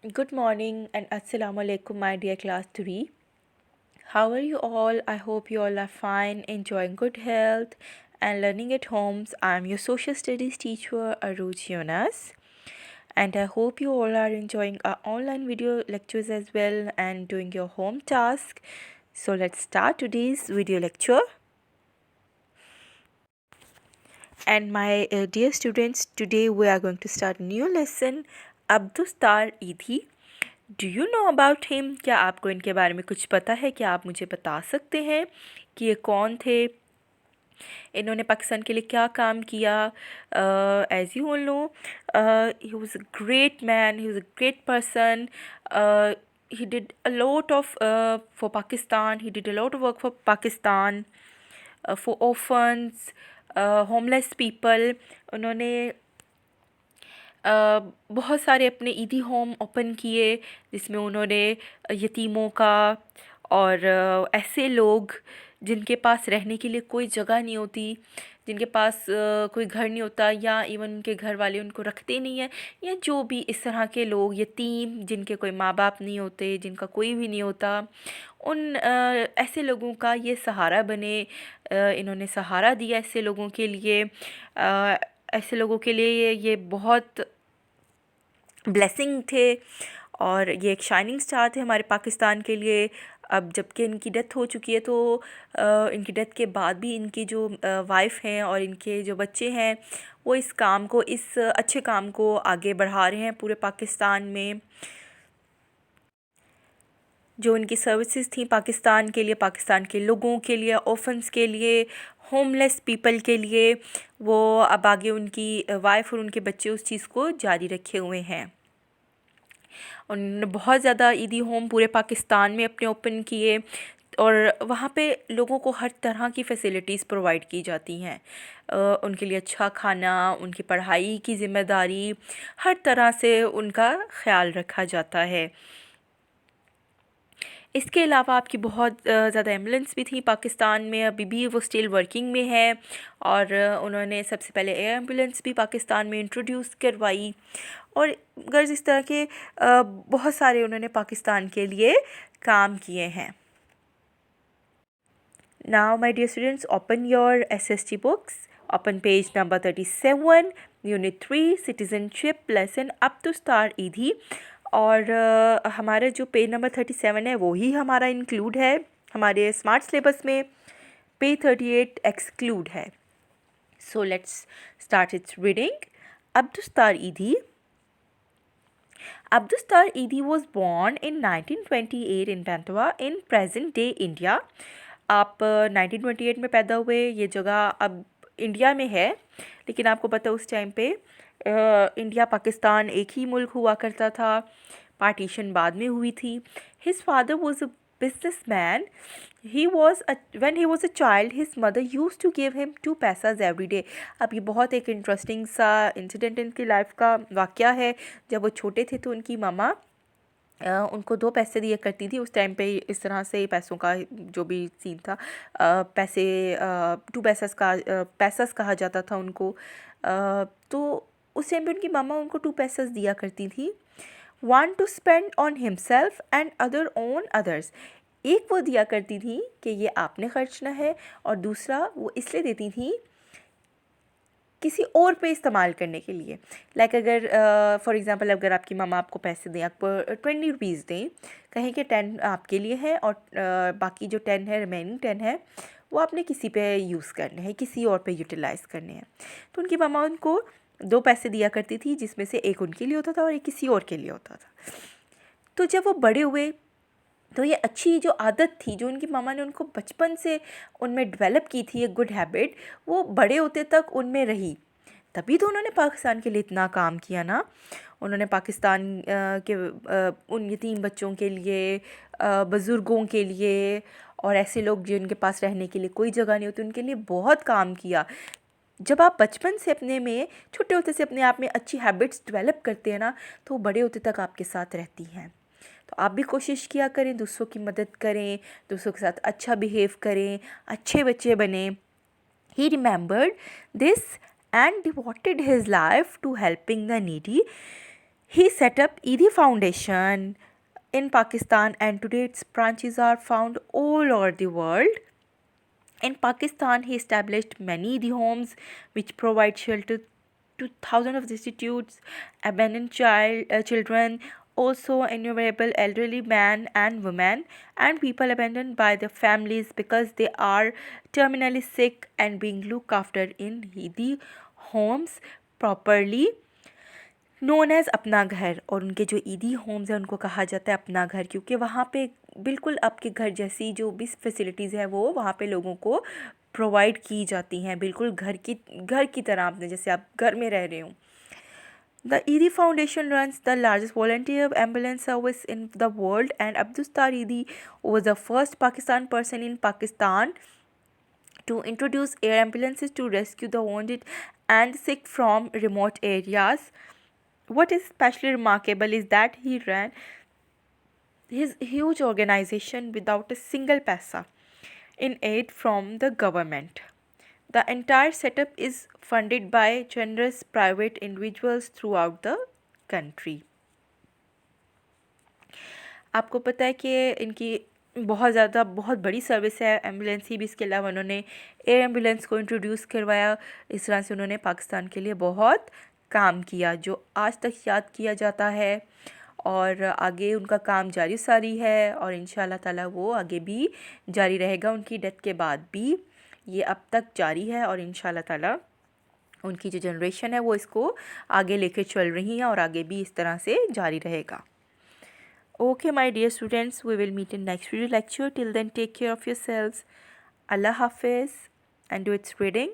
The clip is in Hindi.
Good morning and Assalamu alaikum, my dear class 3. How are you all? I hope you all are fine, enjoying good health and learning at homes. I am your social studies teacher, Aruj Yonas, and I hope you all are enjoying our online video lectures as well and doing your home task. So let's start today's video lecture. And my dear students, today we are going to start a new lesson, Abdustar Idhi. Do you know about him? क्या आपको इनके बारे में कुछ पता है? क्या आप मुझे बता सकते हैं कि ये कौन थे, इन्होंने पाकिस्तान के लिए क्या काम किया? As you all know, he was a great man, he was a great person. He did a lot of for Pakistan. He did a lot of work for Pakistan, for orphans, homeless people. उन्होंने बहुत सारे अपने ईदी होम ओपन किए जिसमें उन्होंने यतीमों का और ऐसे लोग जिनके पास रहने के लिए कोई जगह नहीं होती, जिनके पास कोई घर नहीं होता या इवन उनके घर वाले उनको रखते नहीं हैं, या जो भी इस तरह के लोग यतीम जिनके कोई माँ बाप नहीं होते, जिनका कोई भी नहीं होता, उन ऐसे लोगों का ये सहारा बने. इन्होंने सहारा दिया ऐसे लोगों के लिए. ऐसे लोगों के लिए ये बहुत ब्लेसिंग थे और ये एक शाइनिंग स्टार थे हमारे पाकिस्तान के लिए. अब जबकि इनकी डेथ हो चुकी है तो इनकी डेथ के बाद भी इनकी जो वाइफ हैं और इनके जो बच्चे हैं वो इस काम को, इस अच्छे काम को आगे बढ़ा रहे हैं पूरे पाकिस्तान में. जो इनकी सर्विसेज थी पाकिस्तान के लिए, पाकिस्तान के लोगों के लिए, ऑर्फन्स के लिए, होमलेस पीपल के लिए, वो अब आगे उनकी वाइफ और उनके बच्चे उस चीज़ को जारी रखे हुए हैं. उन्होंने बहुत ज़्यादा ईदी होम पूरे पाकिस्तान में अपने ओपन किए और वहाँ पे लोगों को हर तरह की फ़ैसिलिटीज़ प्रोवाइड की जाती हैं. उनके लिए अच्छा खाना, उनकी पढ़ाई की ज़िम्मेदारी, हर तरह से उनका ख़्याल रखा जाता है. इसके अलावा आपकी बहुत ज़्यादा एम्बुलेंस भी थी पाकिस्तान में, अभी भी वो स्टिल वर्किंग में है. और उन्होंने सबसे पहले एयर एम्बुलेंस भी पाकिस्तान में इंट्रोड्यूस करवाई. और गर्ज इस तरह के बहुत सारे उन्होंने पाकिस्तान के लिए काम किए हैं. Now my dear students, open your SST books, open page number 37, unit 3, citizenship lesson Abdul Sattar Edhi. और हमारा जो पेज नंबर 37 है वो ही हमारा इंक्लूड है हमारे स्मार्ट सिलेबस में. पेज 38 एक्सक्लूड है. So let's start it's reading. Abdustar Idi. Abdustar Idi was born in 1928 in Bantua in present day India. आप 1928 में पैदा हुए. ये जगह अब इंडिया में है, लेकिन आपको पता है उस टाइम पे इंडिया पाकिस्तान एक ही मुल्क हुआ करता था. पार्टीशन बाद में हुई थी. His father was a businessman. When he was a child, his mother used to give him 2 पैसाज every day. अब ये बहुत एक इंटरेस्टिंग सा इंसिडेंट इनकी लाइफ का वाक़या है. जब वो छोटे थे तो उनकी मामा उनको 2 पैसे दिया करती थी. उस टाइम पे इस तरह से पैसों का जो भी सीन था, पैसे 2 पैसास कहा जाता था उनको. तो उस टाइम पे उनकी मामा उनको 2 पैसास दिया करती थी. One two spend on himself and other on others. एक वो दिया करती थी कि ये आपने खर्चना है, और दूसरा वो इसलिए देती थी किसी और पे इस्तेमाल करने के लिए. लाइक अगर फॉर एग्ज़ाम्पल अगर आपकी मामा आपको पैसे दें, आपको 20 रुपीज़ दें, कहें कि 10 आपके लिए है और बाकी जो 10 है, रिमेनिंग 10 है, वो आपने किसी पे यूज़ करने हैं, किसी और पे यूटिलाइज़ करने हैं. तो उनकी मामा उनको 2 पैसे दिया करती थी, जिसमें से एक उनके लिए होता था और एक किसी और के लिए होता था. तो जब वो बड़े हुए तो ये अच्छी जो आदत थी जो उनकी मामा ने उनको बचपन से उनमें डेवलप की थी, एक गुड हैबिट, वो बड़े होते तक उनमें रही. तभी तो उन्होंने पाकिस्तान के लिए इतना काम किया ना. उन्होंने पाकिस्तान के उन यतीम बच्चों के लिए, बुज़ुर्गों के लिए, और ऐसे लोग जिनके पास रहने के लिए कोई जगह नहीं होती, उनके लिए बहुत काम किया. जब आप बचपन से अपने में, छोटे होते से अपने आप में अच्छी हैबिट्स डेवलप करते हैं ना, तो बड़े होते तक आपके साथ रहती हैं. तो आप भी कोशिश किया करें, दूसरों की मदद करें, दूसरों के साथ अच्छा बिहेव करें, अच्छे बच्चे बने. ही remembered this and devoted his life to helping the needy. He set up Eidi Foundation in Pakistan, and today its branches are found all over the world. In Pakistan, he established many Eidi homes which provide shelter to thousands of destitutes, abandoned children, also innumerable elderly men and women, and people abandoned by their families because they are terminally sick and being looked after in Eidi homes properly, known as अपना घर। और उनके जो ईदी होम्स हैं उनको कहा जाता है अपना घर, क्योंकि वहाँ पे बिल्कुल आपके घर जैसी जो भी फैसिलिटीज़ है वो वहाँ पे लोगों को प्रोवाइड की जाती हैं, बिल्कुल घर की तरह, आपने जैसे आप घर में रह रहे हो। The Eidi Foundation runs the largest volunteer ambulance service in the world, and Abdustar Eidi was the first Pakistan person in Pakistan to introduce air ambulances to rescue the wounded and sick from remote areas. What is especially remarkable is that he ran his huge organization without a single paisa in aid from the government. The entire setup is funded by generous private individuals throughout the country. आपको पता है कि इनकी बहुत बड़ी सर्विस है एम्बुलेंस ही भी, इसके अलावा उन्होंने एयर एम्बुलेंस को इंट्रोड्यूस करवाया। इस तरह से उन्होंने पाकिस्तान के लिए बहुत काम किया जो आज तक याद किया जाता है, और आगे उनका काम जारी सारी है, और इंशाल्लाह ताला वो आगे भी जारी रहेगा। उनकी डेथ के बाद भी ये अब तक जारी है, और इंशाल्लाह ताला उनकी जो जनरेशन है वो इसको आगे लेके चल रही है और आगे भी इस तरह से जारी रहेगा। Okay, my dear students, we will meet in next video lecture. Till then, take care of yourselves. Allah Hafiz, and do its reading.